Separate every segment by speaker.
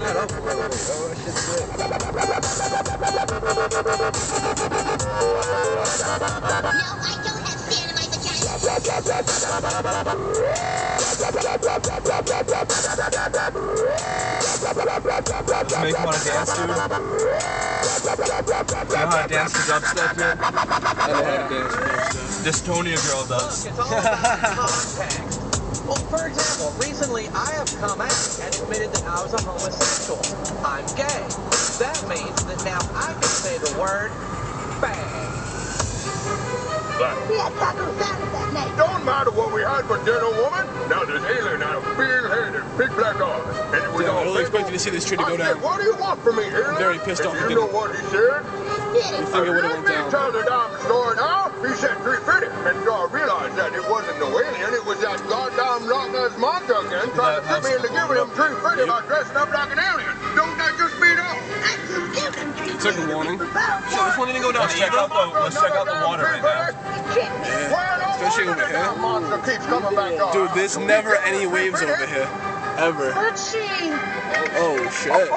Speaker 1: that up a little bit, though. That shit's good.
Speaker 2: No, I don't have sand in my vagina.
Speaker 3: Does it make you want to dance, dude? You know how to dance to dubstep yet?
Speaker 1: I know how to dance to dubstep.
Speaker 3: Dystonia girl does.
Speaker 4: It's all about context. Well, for example, recently I have come out and admitted that I was a homosexual. I'm gay. That means that now I can say the word bang.
Speaker 2: We had taco salad that night.
Speaker 5: Don't matter what we had for dinner, woman. Now this alien had a big head and big black eyes. And it was
Speaker 6: Yeah, I
Speaker 5: all
Speaker 6: really expected to see this tree to go
Speaker 5: I said,
Speaker 6: down.
Speaker 5: what do you want from me, alien?
Speaker 6: Very pissed off
Speaker 5: And
Speaker 6: he
Speaker 5: you know
Speaker 6: didn't.
Speaker 5: what he said?
Speaker 6: You think it would have
Speaker 5: Let
Speaker 6: went
Speaker 5: me
Speaker 6: down?
Speaker 5: tell the damn story now. He said 350. And so I realized that it wasn't no alien. It was that goddamn Loch-Ness monster again trying to trick me into giving him 350 by dressing up like an alien. Don't that just beat up?
Speaker 6: It took a warning.
Speaker 3: Shit, this one didn't go down
Speaker 5: Let's
Speaker 3: either. Let's check out the water right now.
Speaker 6: Yeah, especially over here.
Speaker 5: Monster keeps coming back on.
Speaker 6: Dude, there's never any waves over here. Ever. Oh, shit.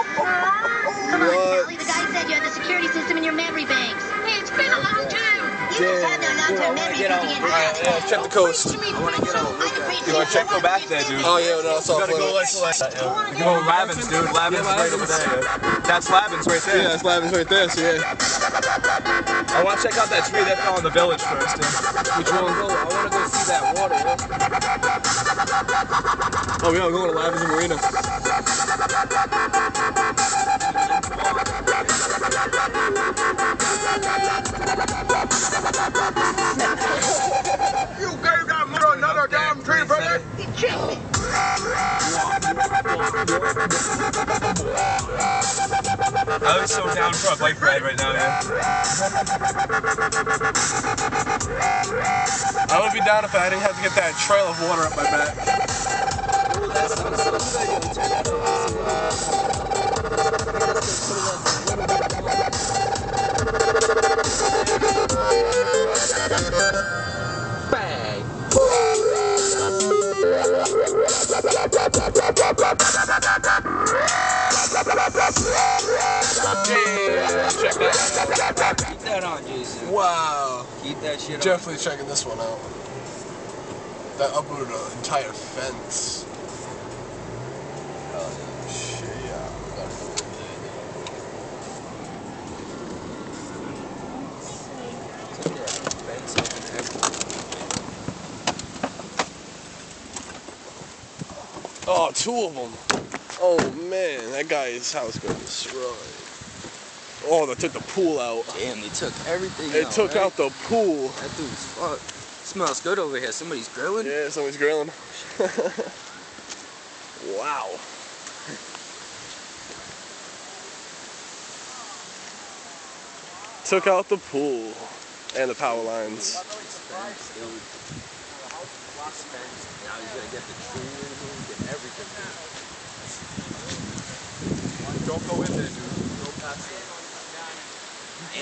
Speaker 2: Come on, Sally. The guy said you had the security system in your memory banks. Hey, it's been a long time. You just have no long-term memory if you can get
Speaker 6: Alright, yeah, check the coast.
Speaker 3: You want to go back there, dude?
Speaker 6: Oh, yeah, no, it's all
Speaker 3: You gotta go like You go to Lavin's, dude. Lavin's right over there. That's Lavin's right there.
Speaker 6: Yeah, that's Lavin's right there, so yeah.
Speaker 3: I want to check out that tree that fell in the village first, dude.
Speaker 6: Which one?
Speaker 1: I want to go see that water, yo.
Speaker 6: Oh, yeah, we're going to Lavin's and Marina.
Speaker 5: You gave that mother another damn tree, brother?
Speaker 2: He tricked me.
Speaker 3: I was so down for a bike ride right now, man.
Speaker 6: I would be down if I didn't have to get that trail of water up my back.
Speaker 1: Ooh, that sounds so good, yo. Check it out.
Speaker 4: Bang.
Speaker 6: Check that.
Speaker 1: Keep that on, Jason.
Speaker 6: Wow.
Speaker 1: Keep that shit on.
Speaker 6: Definitely checking this one out. That uprooted an entire fence. Shit, yeah. Oh, two of them. Oh man, that guy's house got destroyed. Oh, they took the pool out.
Speaker 1: Damn, they took everything
Speaker 6: They
Speaker 1: out,
Speaker 6: took
Speaker 1: right?
Speaker 6: out the pool.
Speaker 1: That dude's fucked. Smells good over here. Somebody's grilling?
Speaker 6: Yeah, somebody's grilling. Wow. Took out the pool and the power lines.
Speaker 1: Now he's gonna get the tree removed, get everything.
Speaker 3: Don't go in there, dude. Go past it.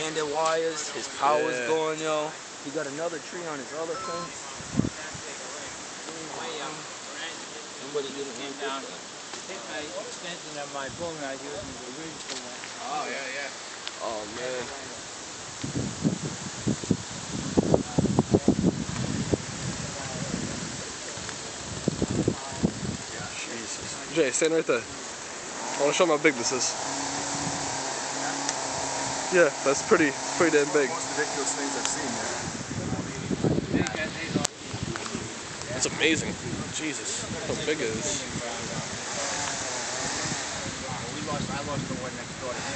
Speaker 1: And the wires, his power's
Speaker 6: Yeah.
Speaker 1: going, yo. He got another tree on his other fence. Somebody didn't want
Speaker 7: down.
Speaker 1: this
Speaker 7: Take my extension of my phone I use in the original one.
Speaker 3: Oh, yeah.
Speaker 6: Oh man. Jesus. Jay, stand right there. I want to show them how big this is. Yeah, that's pretty damn big.
Speaker 3: Most ridiculous things I've seen, man.
Speaker 6: It's amazing. Jesus, how big it is.
Speaker 7: I lost the one next door to me.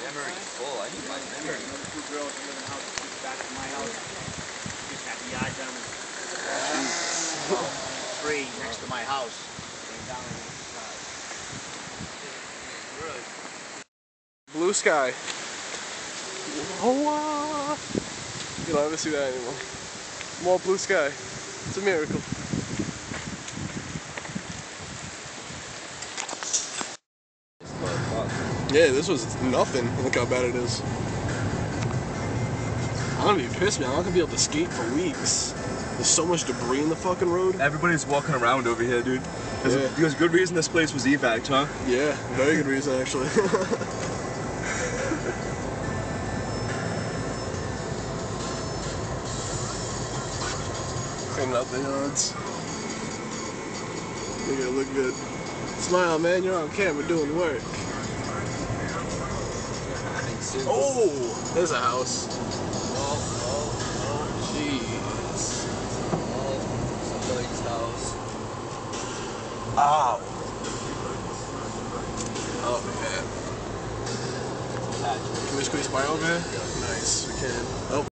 Speaker 1: Memory's full. I need my memory.
Speaker 7: The two girls who live in the house back to my house. Just had the yard done with tree next to my house. Came down on the side. Really?
Speaker 6: Blue sky. Whoa. You don't ever see that anymore. More blue sky. It's a miracle. Yeah, this was nothing. Look how bad it is. I'm gonna be pissed, man. I'm not gonna be able to skate for weeks. There's so much debris in the fucking road.
Speaker 3: Everybody's walking around over here, dude. There's good reason this place was evac, huh?
Speaker 6: Yeah, very good reason actually. Cleaning out the yards. You're gonna look good. Smile, man, you're on camera doing work. Oh, there's a house. Oh, jeez.
Speaker 1: Somebody's house.
Speaker 6: Ow. Oh, man. Can we squeeze by over here? Nice, we can. Oh.